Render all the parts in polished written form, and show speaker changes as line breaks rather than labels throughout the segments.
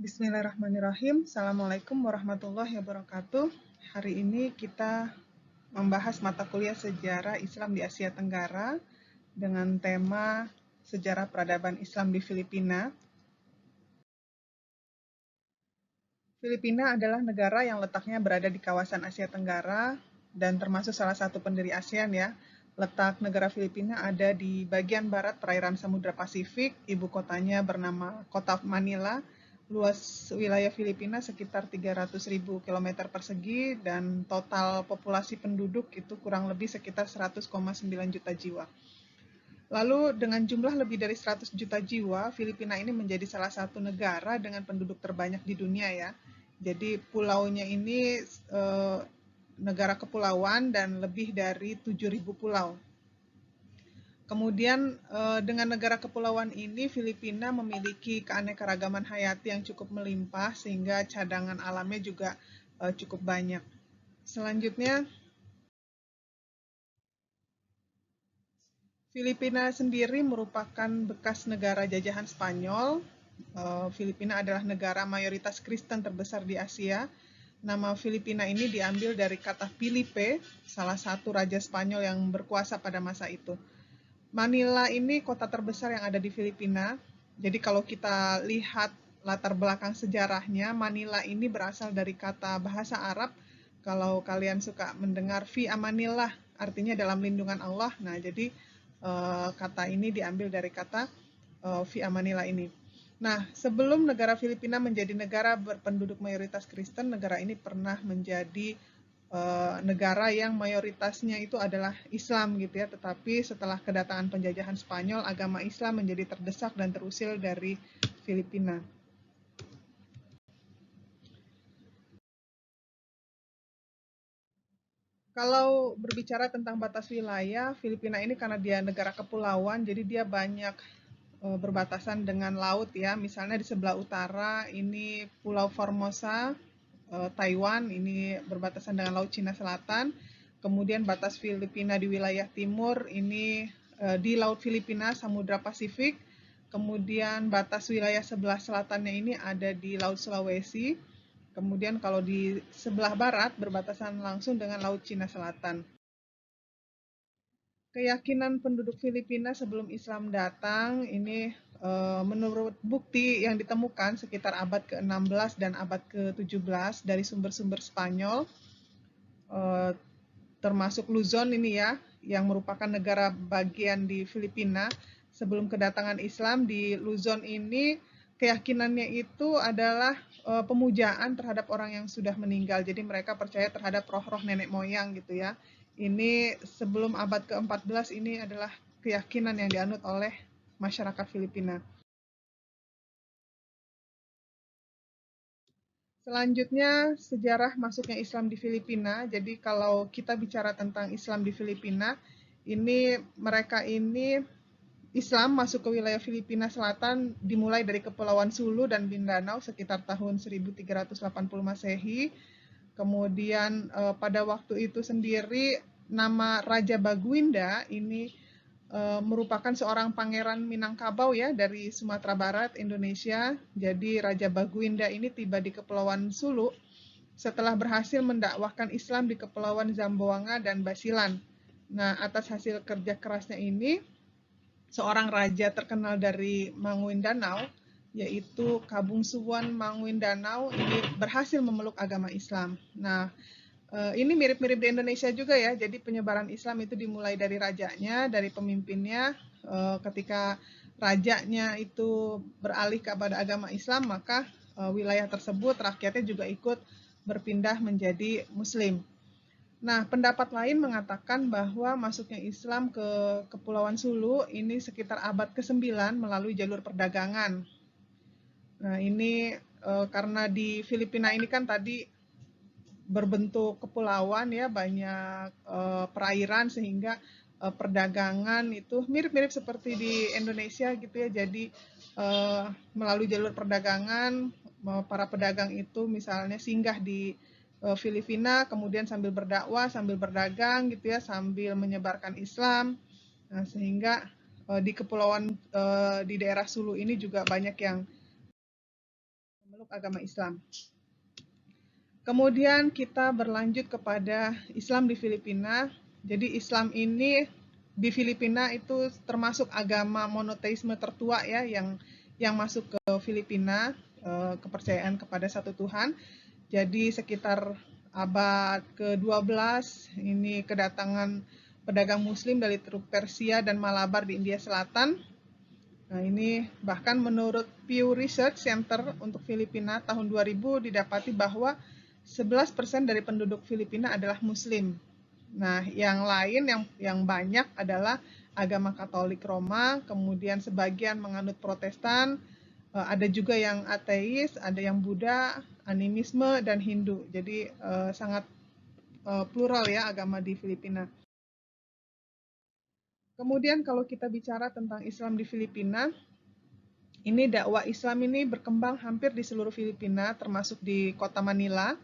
Bismillahirrahmanirrahim. Assalamualaikum warahmatullahi wabarakatuh. Hari ini kita membahas mata kuliah Sejarah Islam di Asia Tenggara dengan tema Sejarah Peradaban Islam di Filipina. Filipina adalah negara yang letaknya berada di kawasan Asia Tenggara dan termasuk salah satu pendiri ASEAN ya. Letak negara Filipina ada di bagian barat perairan Samudra Pasifik, ibu kotanya bernama Kota Manila. Luas wilayah Filipina sekitar 300.000 km persegi dan total populasi penduduk itu kurang lebih sekitar 100,9 juta jiwa. Lalu dengan jumlah lebih dari 100 juta jiwa, Filipina ini menjadi salah satu negara dengan penduduk terbanyak di dunia ya. Jadi pulaunya ini negara kepulauan dan lebih dari 7.000 pulau. Kemudian dengan negara kepulauan ini, Filipina memiliki keanekaragaman hayati yang cukup melimpah sehingga cadangan alamnya juga cukup banyak. Selanjutnya, Filipina sendiri merupakan bekas negara jajahan Spanyol. Filipina adalah negara mayoritas Kristen terbesar di Asia. Nama Filipina ini diambil dari kata Filipe, salah satu raja Spanyol yang berkuasa pada masa itu. Manila ini kota terbesar yang ada di Filipina. Jadi kalau kita lihat latar belakang sejarahnya, Manila ini berasal dari kata bahasa Arab. Kalau kalian suka mendengar fi amanillah, artinya dalam lindungan Allah. Nah, jadi kata ini diambil dari kata fi amanillah ini. Nah, sebelum negara Filipina menjadi negara berpenduduk mayoritas Kristen, negara ini pernah menjadi negara yang mayoritasnya itu adalah Islam gitu ya, tetapi setelah kedatangan penjajahan Spanyol, agama Islam menjadi terdesak dan terusir dari Filipina. Kalau berbicara tentang batas wilayah, Filipina ini karena dia negara kepulauan, jadi dia banyak berbatasan dengan laut ya. Misalnya di sebelah utara ini Pulau Formosa, Taiwan, ini berbatasan dengan Laut Cina Selatan. Kemudian batas Filipina di wilayah timur ini di Laut Filipina, Samudra Pasifik. Kemudian batas wilayah sebelah selatannya ini ada di Laut Sulawesi. Kemudian kalau di sebelah barat berbatasan langsung dengan Laut Cina Selatan. Keyakinan penduduk Filipina sebelum Islam datang ini menurut bukti yang ditemukan sekitar abad ke-16 dan abad ke-17 dari sumber-sumber Spanyol, eh, termasuk Luzon ini ya, yang merupakan negara bagian di Filipina. Sebelum kedatangan Islam di Luzon ini, keyakinannya itu adalah pemujaan terhadap orang yang sudah meninggal. Jadi mereka percaya terhadap roh-roh nenek moyang gitu ya. Ini sebelum abad ke-14 ini adalah keyakinan yang dianut oleh masyarakat Filipina. Selanjutnya, sejarah masuknya Islam di Filipina. Jadi kalau kita bicara tentang Islam di Filipina, ini mereka ini Islam masuk ke wilayah Filipina Selatan dimulai dari Kepulauan Sulu dan Mindanao sekitar tahun 1380 Masehi. Kemudian pada waktu itu sendiri nama Raja Baguinda ini merupakan seorang pangeran Minangkabau ya dari Sumatera Barat, Indonesia. Jadi Raja Baguinda ini tiba di Kepulauan Sulu setelah berhasil mendakwahkan Islam di Kepulauan Zamboanga dan Basilan. Nah, atas hasil kerja kerasnya ini, seorang raja terkenal dari Manguindanao, yaitu Kabung Suwon Manguindanao, ini berhasil memeluk agama Islam. Nah, ini mirip-mirip di Indonesia juga ya. Jadi penyebaran Islam itu dimulai dari rajanya, dari pemimpinnya. Ketika rajanya itu beralih kepada agama Islam, maka wilayah tersebut rakyatnya juga ikut berpindah menjadi Muslim. Nah, pendapat lain mengatakan bahwa masuknya Islam ke Kepulauan Sulu ini sekitar abad ke-9 melalui jalur perdagangan. Nah, ini karena di Filipina ini kan tadi berbentuk kepulauan ya, banyak perairan sehingga perdagangan itu mirip-mirip seperti di Indonesia gitu ya. Jadi melalui jalur perdagangan para pedagang itu misalnya singgah di Filipina, kemudian sambil berdakwah, sambil berdagang gitu ya, sambil menyebarkan Islam. Nah, sehingga di kepulauan di daerah Sulu ini juga banyak yang pemeluk agama Islam. Kemudian kita berlanjut kepada Islam di Filipina. Jadi Islam ini di Filipina itu termasuk agama monoteisme tertua ya yang masuk ke Filipina, kepercayaan kepada satu Tuhan. Jadi sekitar abad ke-12 ini kedatangan pedagang muslim dari Teluk Persia dan Malabar di India Selatan. Nah, ini bahkan menurut Pew Research Center untuk Filipina tahun 2000 didapati bahwa 11% dari penduduk Filipina adalah muslim. Nah, yang lain yang banyak adalah agama Katolik Roma, kemudian sebagian menganut Protestan, ada juga yang ateis, ada yang Buddha, animisme, dan Hindu. Jadi sangat plural ya agama di Filipina. Kemudian kalau kita bicara tentang Islam di Filipina, ini dakwah Islam ini berkembang hampir di seluruh Filipina, termasuk di kota Manila.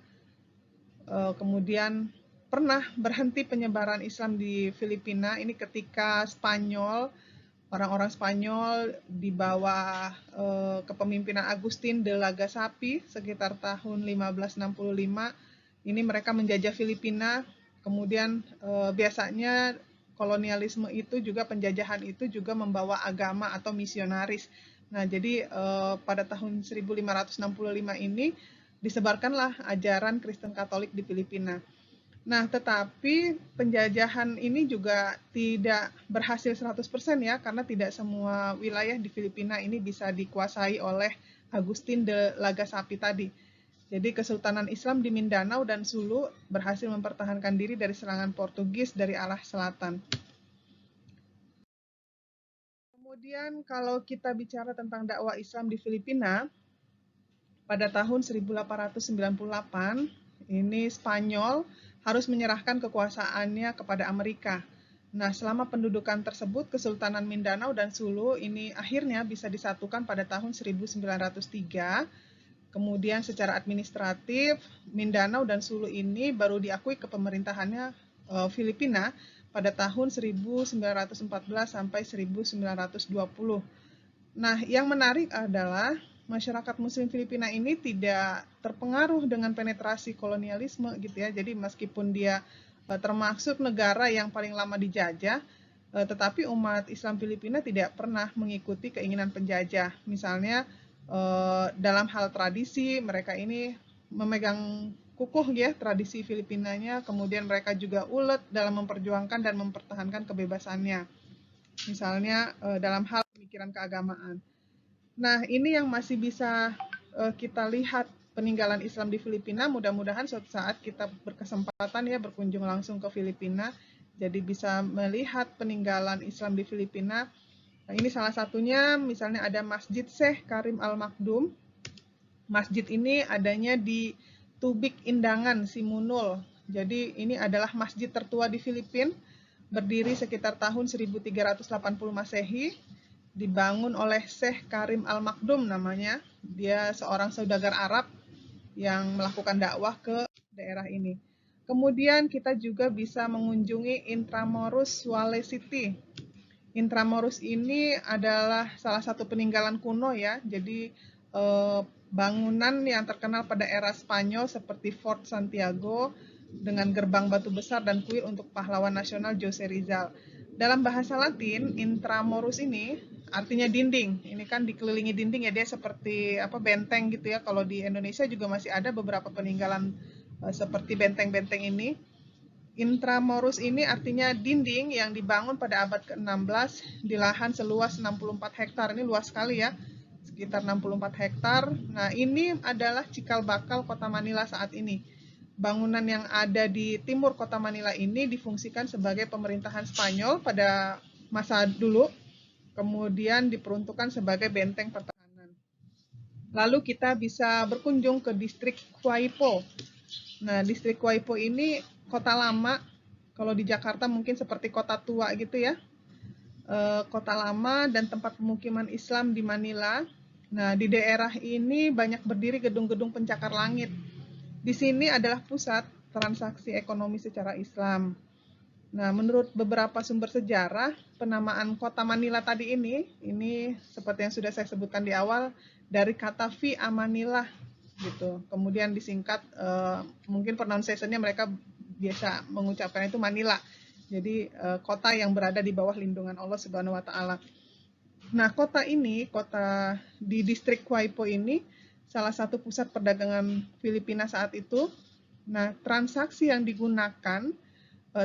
Kemudian pernah berhenti penyebaran Islam di Filipina ini ketika Spanyol, orang-orang Spanyol di bawah kepemimpinan Agustin de Legazpi sekitar tahun 1565. Ini mereka menjajah Filipina. Kemudian biasanya kolonialisme itu juga, penjajahan itu juga membawa agama atau misionaris. Nah, jadi pada tahun 1565 ini disebarkanlah ajaran Kristen Katolik di Filipina. Nah, tetapi penjajahan ini juga tidak berhasil 100% ya, karena tidak semua wilayah di Filipina ini bisa dikuasai oleh Agustin de Legazpi tadi. Jadi Kesultanan Islam di Mindanao dan Sulu berhasil mempertahankan diri dari serangan Portugis dari arah selatan. Kemudian kalau kita bicara tentang dakwah Islam di Filipina, pada tahun 1898, ini Spanyol harus menyerahkan kekuasaannya kepada Amerika. Nah, selama pendudukan tersebut, Kesultanan Mindanao dan Sulu ini akhirnya bisa disatukan pada tahun 1903. Kemudian secara administratif, Mindanao dan Sulu ini baru diakui kepemerintahannya Filipina pada tahun 1914 sampai 1920. Nah, yang menarik adalah masyarakat muslim Filipina ini tidak terpengaruh dengan penetrasi kolonialisme gitu ya. Jadi meskipun dia termasuk negara yang paling lama dijajah, tetapi umat Islam Filipina tidak pernah mengikuti keinginan penjajah. Misalnya dalam hal tradisi, mereka ini memegang kukuh ya tradisi Filipinanya, kemudian mereka juga ulet dalam memperjuangkan dan mempertahankan kebebasannya. Misalnya dalam hal pemikiran keagamaan. Nah, ini yang masih bisa kita lihat peninggalan Islam di Filipina. Mudah-mudahan suatu saat kita berkesempatan ya berkunjung langsung ke Filipina, jadi bisa melihat peninggalan Islam di Filipina. Nah, ini salah satunya, misalnya ada Masjid Syekh Karim Al-Makdum. Masjid ini adanya di Tubig Indangan, Simunul. Jadi ini adalah masjid tertua di Filipina, berdiri sekitar tahun 1380 Masehi. Dibangun oleh Syekh Karim Al-Makdum namanya. Dia seorang saudagar Arab yang melakukan dakwah ke daerah ini. Kemudian kita juga bisa mengunjungi Intramuros, Sulawesi City. Intramuros ini adalah salah satu peninggalan kuno ya. Jadi bangunan yang terkenal pada era Spanyol seperti Fort Santiago dengan gerbang batu besar dan kuil untuk pahlawan nasional Jose Rizal. Dalam bahasa Latin, Intramuros ini artinya dinding. Ini kan dikelilingi dinding ya, dia seperti benteng gitu ya. Kalau di Indonesia juga masih ada beberapa peninggalan seperti benteng-benteng ini. Intramuros ini artinya dinding yang dibangun pada abad ke-16 di lahan seluas 64 hektar. Ini luas sekali ya, sekitar 64 hektar. Nah, ini adalah cikal bakal kota Manila saat ini. Bangunan yang ada di timur kota Manila ini difungsikan sebagai pemerintahan Spanyol pada masa dulu, kemudian diperuntukkan sebagai benteng pertahanan. Lalu kita bisa berkunjung ke distrik Huaipo. Nah, distrik Huaipo ini kota lama, kalau di Jakarta mungkin seperti kota tua gitu ya. Kota lama dan tempat pemukiman Islam di Manila. Nah, di daerah ini banyak berdiri gedung-gedung pencakar langit. Di sini adalah pusat transaksi ekonomi secara Islam. Nah, menurut beberapa sumber sejarah, penamaan kota Manila tadi ini seperti yang sudah saya sebutkan di awal, dari kata fi amanillah, gitu. Kemudian disingkat, mungkin pronunciation-nya mereka biasa mengucapkan itu Manila. Jadi kota yang berada di bawah lindungan Allah Subhanahu wa taala. Nah, kota di distrik Waipo ini salah satu pusat perdagangan Filipina saat itu. Nah, transaksi yang digunakan,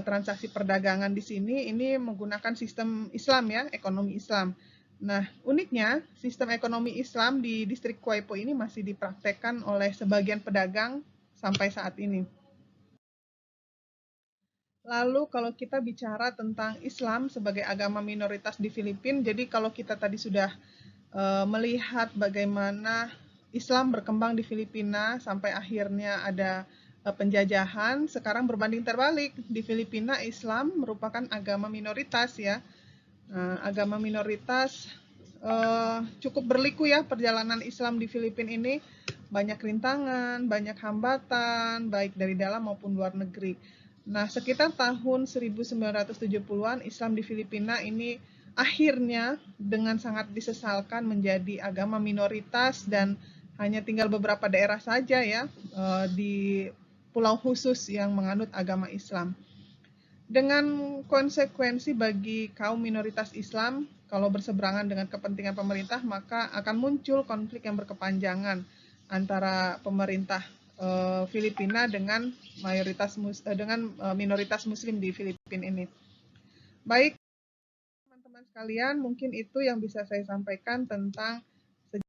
transaksi perdagangan di sini ini menggunakan sistem Islam ya, ekonomi Islam. Nah, uniknya sistem ekonomi Islam di distrik Waipo ini masih dipraktekkan oleh sebagian pedagang sampai saat ini. Lalu kalau kita bicara tentang Islam sebagai agama minoritas di Filipina, jadi kalau kita tadi sudah melihat bagaimana Islam berkembang di Filipina sampai akhirnya ada penjajahan, sekarang berbanding terbalik. Di Filipina Islam merupakan agama minoritas ya. Agama minoritas cukup berliku ya perjalanan Islam di Filipina ini. Banyak rintangan, banyak hambatan, baik dari dalam maupun luar negeri. Nah, sekitar tahun 1970-an Islam di Filipina ini akhirnya dengan sangat disesalkan menjadi agama minoritas dan hanya tinggal beberapa daerah saja ya di pulau khusus yang menganut agama Islam. Dengan konsekuensi bagi kaum minoritas Islam, kalau berseberangan dengan kepentingan pemerintah, maka akan muncul konflik yang berkepanjangan antara pemerintah Filipina dengan minoritas Muslim di Filipina ini. Baik, teman-teman sekalian, mungkin itu yang bisa saya sampaikan tentang